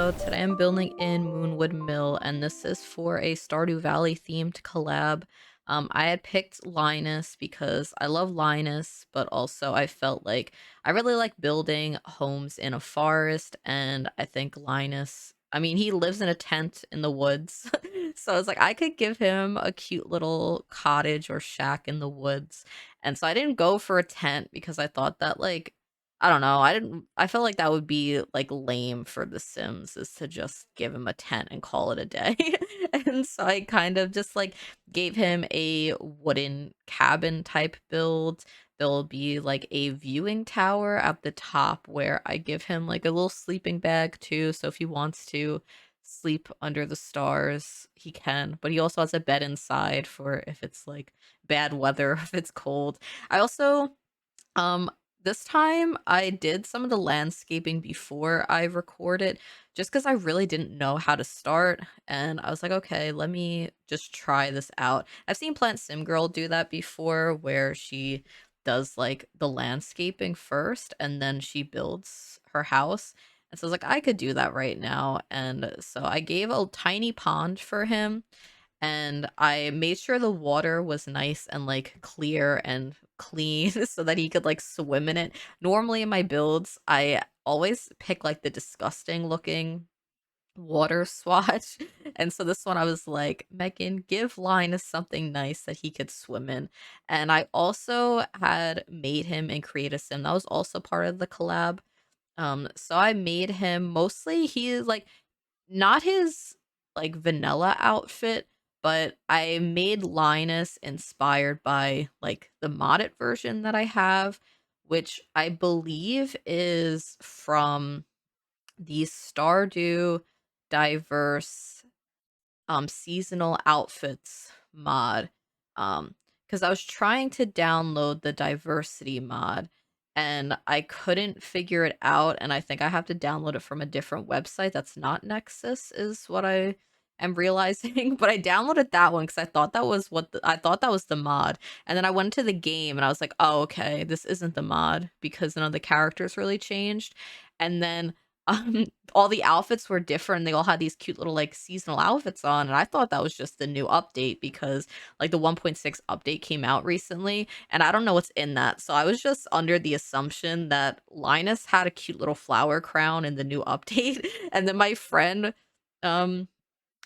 So today I'm building in Moonwood Mill, and this is for a Stardew Valley themed collab. I had picked Linus because I love Linus, but also I felt like I really like building homes in a forest, and I think Linus, I mean, he lives in a tent in the woods. So I was like, I could give him a cute little cottage or shack in the woods. And so I didn't go for a tent because I thought that like I don't know. I felt like that would be like lame for The Sims is to just give him a tent and call it a day. And so I kind of just like gave him a wooden cabin type build. There'll be like a viewing tower at the top where I give him like a little sleeping bag too. So if he wants to sleep under the stars, he can. But he also has a bed inside for if it's like bad weather, if it's cold. I also um, this time I did some of the landscaping before I recorded just because I really didn't know how to start. And I was like, okay, let me just try this out. I've seen Plant Sim Girl do that before where she does like the landscaping first and then she builds her house. And so I was like, I could do that right now. And so I gave a tiny pond for him and I made sure the water was nice and like clear and clean so that he could like swim in it. Normally in my builds, I always pick like the disgusting looking water swatch. And so this one I was like, Megan, give Linus something nice that he could swim in. And I also had made him and create a sim. That was also part of the collab. So I made him mostly he like not his, like, vanilla outfit, but I made Linus inspired by, like, the modded version that I have, which I believe is from the Stardew Diverse seasonal outfits mod. Because I was trying to download the diversity mod and I couldn't figure it out. And I think I have to download it from a different website that's not Nexus, is what I am realizing. But I downloaded that one because I thought that was I thought that was the mod. And then I went to the game and I was like, oh, okay, this isn't the mod because none of the characters really changed. And then um all the outfits were different. They all had these cute little like seasonal outfits on, and I thought that was just the new update because like the 1.6 update came out recently, and I don't know what's in that. So I was just under the assumption that Linus had a cute little flower crown in the new update, and then my friend um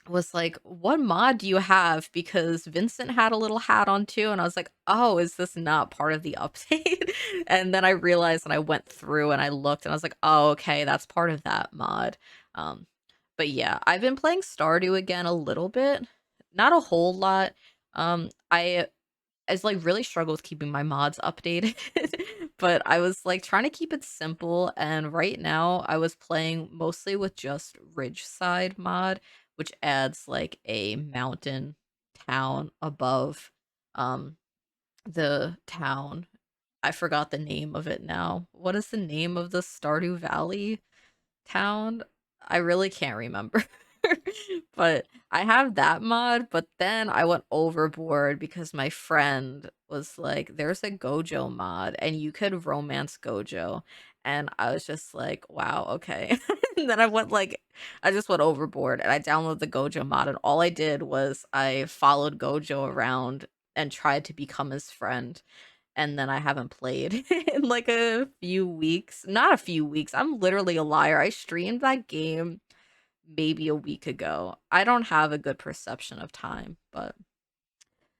was like, "What mod do you have?" Because Vincent had a little hat on too, and I was like, "Oh, is this not part of the update?" And then I realized, and I went through and I looked, and I was like, "Oh, okay, that's part of that mod." Um, but yeah, I've been playing Stardew again a little bit, not a whole lot. I was like really struggled with keeping my mods updated, but I was like trying to keep it simple. And right now, I was playing mostly with just Ridgeside mod, which adds like a mountain town above um the town. I forgot the name of it now. What is the name of the Stardew Valley town? I really can't remember. But I have that mod, but then I went overboard because my friend was like, there's a Gojo mod and you could romance Gojo. And I was just like, wow, okay. And then I just went overboard and I downloaded the Gojo mod. And all I did was I followed Gojo around and tried to become his friend, and then I haven't played in like a few weeks. Not a few weeks. I'm literally a liar. I streamed that game maybe a week ago. I don't have a good perception of time, but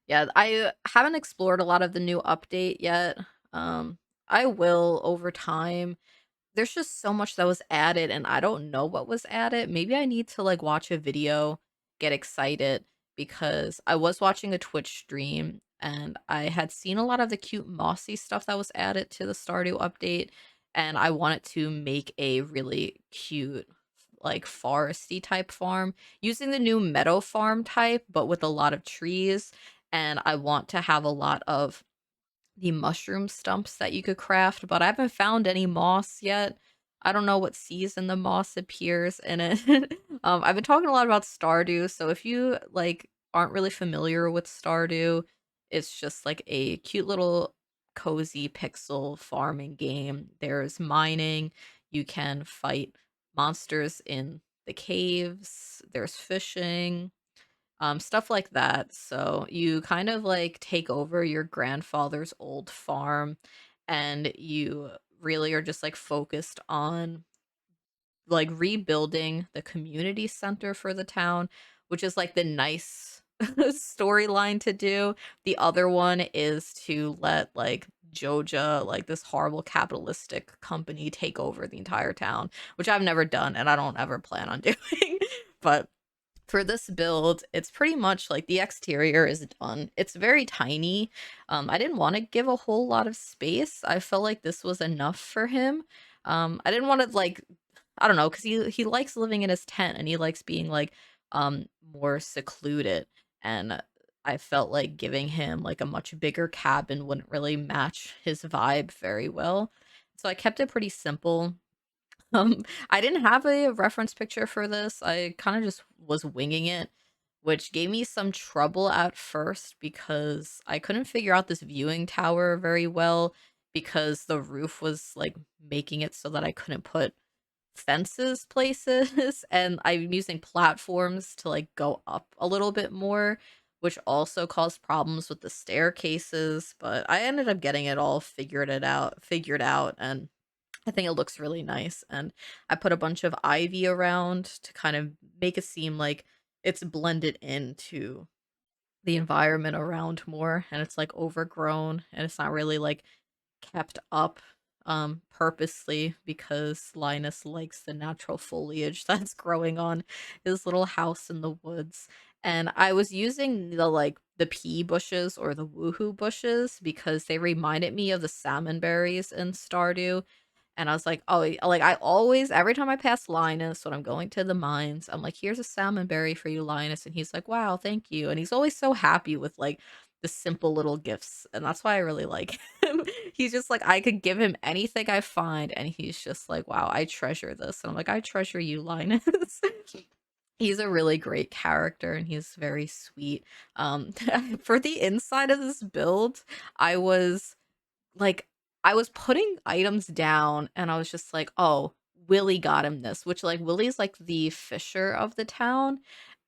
yeah, I haven't explored a lot of the new update yet. I will over time. There's just so much that was added and I don't know what was added. Maybe I need to like watch a video, get excited because I was watching a Twitch stream and I had seen a lot of the cute mossy stuff that was added to the Stardew update and I wanted to make a really cute like foresty type farm using the new meadow farm type but with a lot of trees, and I want to have a lot of the mushroom stumps that you could craft, but I haven't found any moss yet. I don't know what season the moss appears in it. I've been talking a lot about Stardew, so if you like aren't really familiar with Stardew, it's just like a cute little cozy pixel farming game. There's mining, you can fight monsters in the caves, there's fishing, stuff like that. So you kind of like take over your grandfather's old farm and you really are just like focused on like rebuilding the community center for the town, which is like the nice storyline to do. The other one is to let like Joja, like this horrible capitalistic company, take over the entire town, which I've never done and I don't ever plan on doing. But for this build, it's pretty much like the exterior is done. It's very tiny. I didn't want to give a whole lot of space. I felt like this was enough for him. I didn't want to like I don't know, because he likes living in his tent and he likes being like more secluded. And I felt like giving him like a much bigger cabin wouldn't really match his vibe very well. So I kept it pretty simple. I didn't have a reference picture for this. I kind of just was winging it, which gave me some trouble at first because I couldn't figure out this viewing tower very well because the roof was like making it so that I couldn't put fences places and I'm using platforms to like go up a little bit more, which also caused problems with the staircases, but I ended up getting it all figured out and I think it looks really nice, and I put a bunch of ivy around to kind of make it seem like it's blended into the environment around more, and it's, like, overgrown, and it's not really, like, kept up, purposely because Linus likes the natural foliage that's growing on his little house in the woods, and I was using the pea bushes or the woohoo bushes because they reminded me of the salmon berries in Stardew, and I was like, "Oh," like, I always every time I pass Linus when I'm going to the mines, I'm like, "Here's a salmon berry for you, Linus," and he's like, "Wow, thank you," and he's always so happy with, like, the simple little gifts, and that's why I really like him. He's just like, I could give him anything I find, and he's just like, "Wow, I treasure this," and I'm like, "I treasure you, Linus." He's a really great character, and he's very sweet. Um, for the inside of this build, I was like, I was putting items down and I was just like, "Oh, Willie got him this," which, like, Willie's, like, the fisher of the town,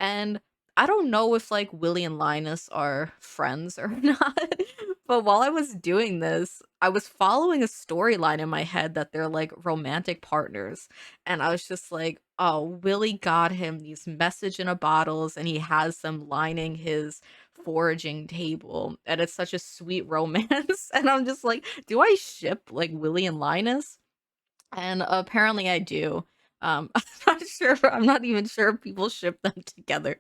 and I don't know if, like, Willie and Linus are friends or not, but while I was doing this, I was following a storyline in my head that they're, like, romantic partners, and I was just like, "Oh, Willie got him these message in a bottles, and he has them lining his foraging table, and it's such a sweet romance," and I'm just like, "Do I ship, like, Willie and Linus?" And apparently I do. I'm not even sure if people ship them together,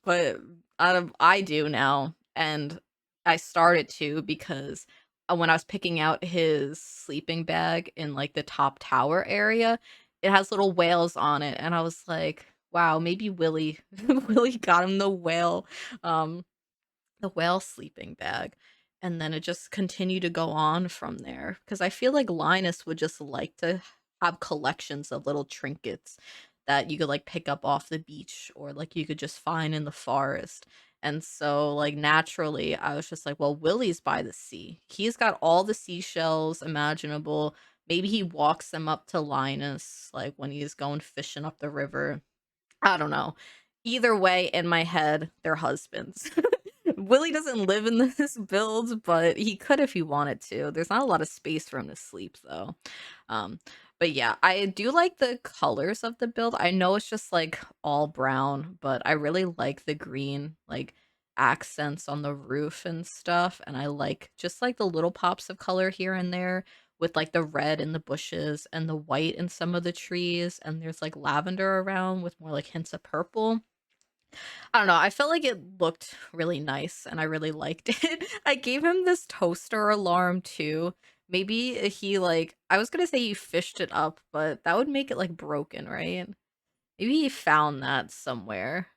but, I do now, and I started to because, when I was picking out his sleeping bag in, like, the top tower area, it has little whales on it, and I was like, "Wow, maybe Willie Willie got him the whale sleeping bag, and then it just continued to go on from there, because I feel like Linus would just like to have collections of little trinkets that you could, like, pick up off the beach or, like, you could just find in the forest, and so, like, naturally, I was just like, "Well, Willie's by the sea. He's got all the seashells imaginable. Maybe he walks them up to Linus, like, when he's going fishing up the river." I don't know. Either way, in my head, they're husbands. Willie doesn't live in this build, but he could if he wanted to. There's not a lot of space for him to sleep, though. Um, but yeah, I do like the colors of the build. I know it's just like all brown, but I really like the green, like accents on the roof and stuff. And I like just like the little pops of color here and there with like the red in the bushes and the white in some of the trees. And there's like lavender around with more like hints of purple. I don't know, I felt like it looked really nice, and I really liked it. I gave him this toaster alarm too. Maybe he, like I was gonna say he fished it up, but that would make it, like, broken, right? Maybe he found that somewhere,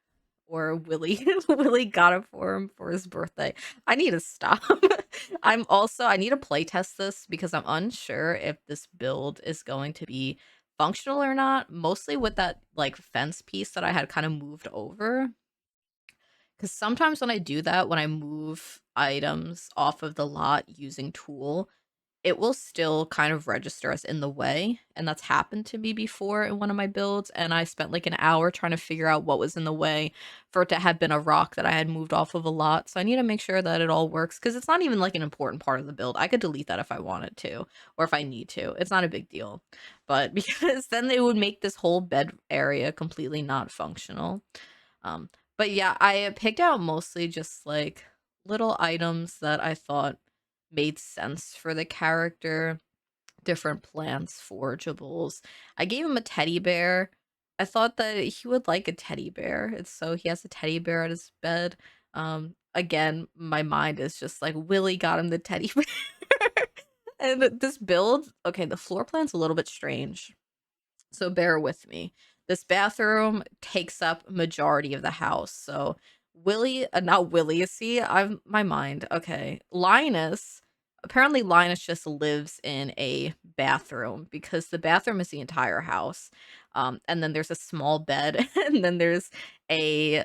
or Willie Willie got it for him for his birthday. I need to stop. I need to play test this because I'm unsure if this build is going to be functional or not, mostly with that, like, fence piece that I had kinda moved over. Because sometimes when I do that, when I move items off of the lot using tool, it will still kind of register as in the way, and that's happened to me before in one of my builds, and I spent like an hour trying to figure out what was in the way for it to have been a rock that I had moved off of a lot. So I need to make sure that it all works because it's not even like an important part of the build. I could delete that if I wanted to, or if I need to. It's not a big deal. But because then they would make this whole bed area completely not functional. Um, but yeah, I picked out mostly just like little items that I thought made sense for the character, different plants, forageables. I gave him a teddy bear. I thought that he would like a teddy bear. And so he has a teddy bear at his bed. Again, my mind is just like Willie got him the teddy bear. And this build, okay, the floor plan's a little bit strange. So bear with me. This bathroom takes up majority of the house. So Willie, not Willie, see, I'm my mind. Okay. Linus, apparently Linus just lives in a bathroom because the bathroom is the entire house. And then there's a small bed, and then there's a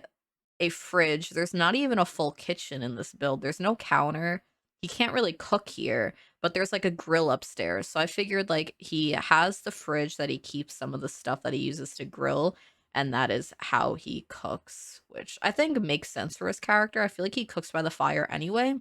a fridge. There's not even a full kitchen in this build. There's no counter. He can't really cook here, but there's like a grill upstairs. So I figured like he has the fridge that he keeps some of the stuff that he uses to grill, and that is how he cooks, which I think makes sense for his character. I feel like he cooks by the fire anyway.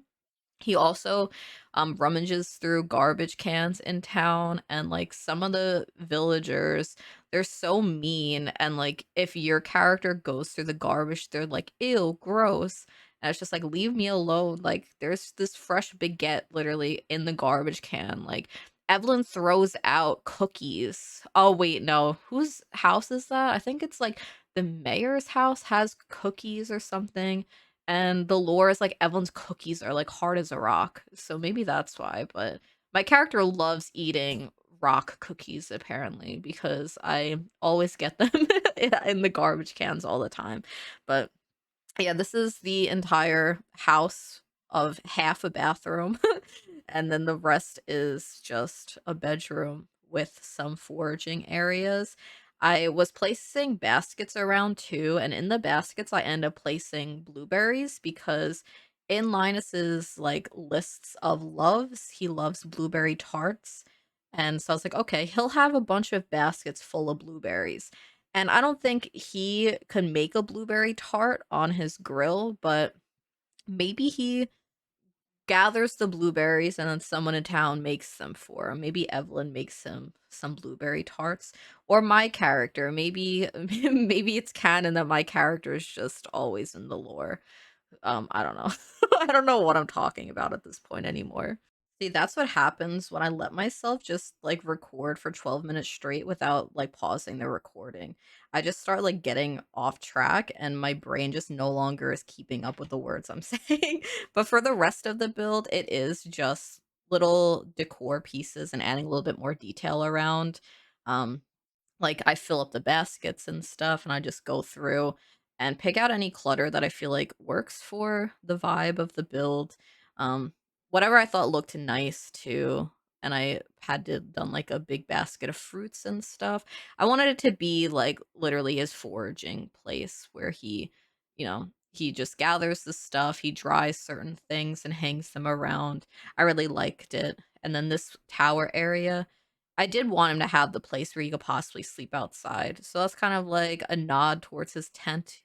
He also, rummages through garbage cans in town, and, like, some of the villagers, they're so mean, and, like, if your character goes through the garbage, they're like, "Ew, gross," and it's just like, "Leave me alone," like, there's this fresh baguette literally in the garbage can, like, Evelyn throws out cookies. Oh, wait, no, whose house is that? I think it's, like, the mayor's house has cookies or something, and the lore is like Evelyn's cookies are like hard as a rock. So maybe that's why. But my character loves eating rock cookies apparently because I always get them in the garbage cans all the time. But yeah, this is the entire house of half a bathroom, and then the rest is just a bedroom with some foraging areas. I was placing baskets around too, and in the baskets I end up placing blueberries because in Linus's like lists of loves, he loves blueberry tarts. And so I was like, okay, he'll have a bunch of baskets full of blueberries. And I don't think he can make a blueberry tart on his grill, but maybe he gathers the blueberries and then someone in town makes them for him. Maybe Evelyn makes him some blueberry tarts. Or my character. Maybe maybe it's canon that my character is just always in the lore. I don't know. I don't know what I'm talking about at this point anymore. See, that's what happens when I let myself just like record for 12 minutes straight without like pausing the recording. I just start like getting off track and my brain just no longer is keeping up with the words I'm saying. But for the rest of the build, it is just little decor pieces and adding a little bit more detail around. Um, like, I fill up the baskets and stuff, and I just go through and pick out any clutter that I feel like works for the vibe of the build. Um, Whatever I thought looked nice too, and I had to done like a big basket of fruits and stuff. I wanted it to be like literally his foraging place where he just gathers the stuff, he dries certain things and hangs them around. I really liked it. And then this tower area, I did want him to have the place where you could possibly sleep outside. So that's kind of like a nod towards his tent.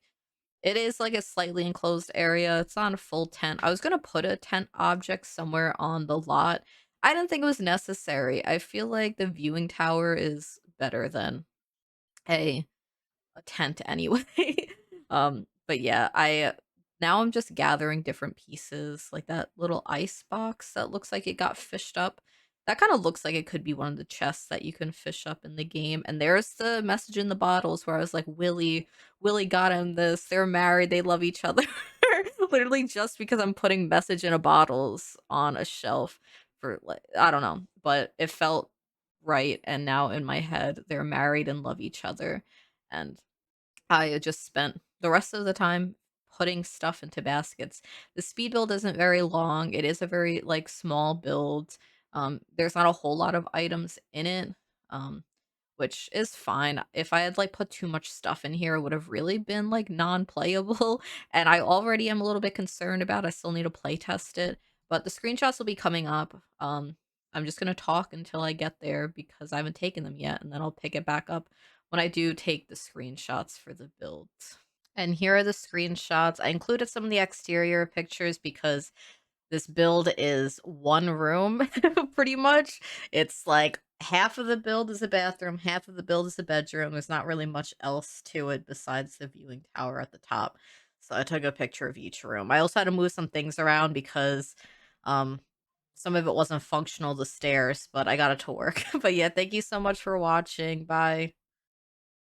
It is like a slightly enclosed area. It's not a full tent. I was gonna put a tent object somewhere on the lot. I didn't think it was necessary. I feel like the viewing tower is better than a tent anyway. But yeah, I now I'm just gathering different pieces, like that little ice box that looks like it got fished up. That kind of looks like it could be one of the chests that you can fish up in the game. And there's the message in the bottles where I was like, Willie got him this. They're married. They love each other. Literally just because I'm putting message in a bottles on a shelf for like, I don't know, but it felt right. And now in my head, they're married and love each other. And I just spent the rest of the time putting stuff into baskets. The speed build isn't very long. It is a very like small build. There's not a whole lot of items in it, um, which is fine. If I had like put too much stuff in here, it would have really been like non-playable. And I already am a little bit concerned about. I still need to play test it, but the screenshots will be coming up. I'm just gonna talk until I get there because I haven't taken them yet, and then I'll pick it back up when I do take the screenshots for the build. And here are the screenshots. I included some of the exterior pictures because this build is one room pretty much. It's like half of the build is a bathroom, half of the build is a bedroom. There's not really much else to it besides the viewing tower at the top. So I took a picture of each room. I also had to move some things around because um some of it wasn't functional, the stairs, but I got it to work. But yeah, thank you so much for watching. Bye.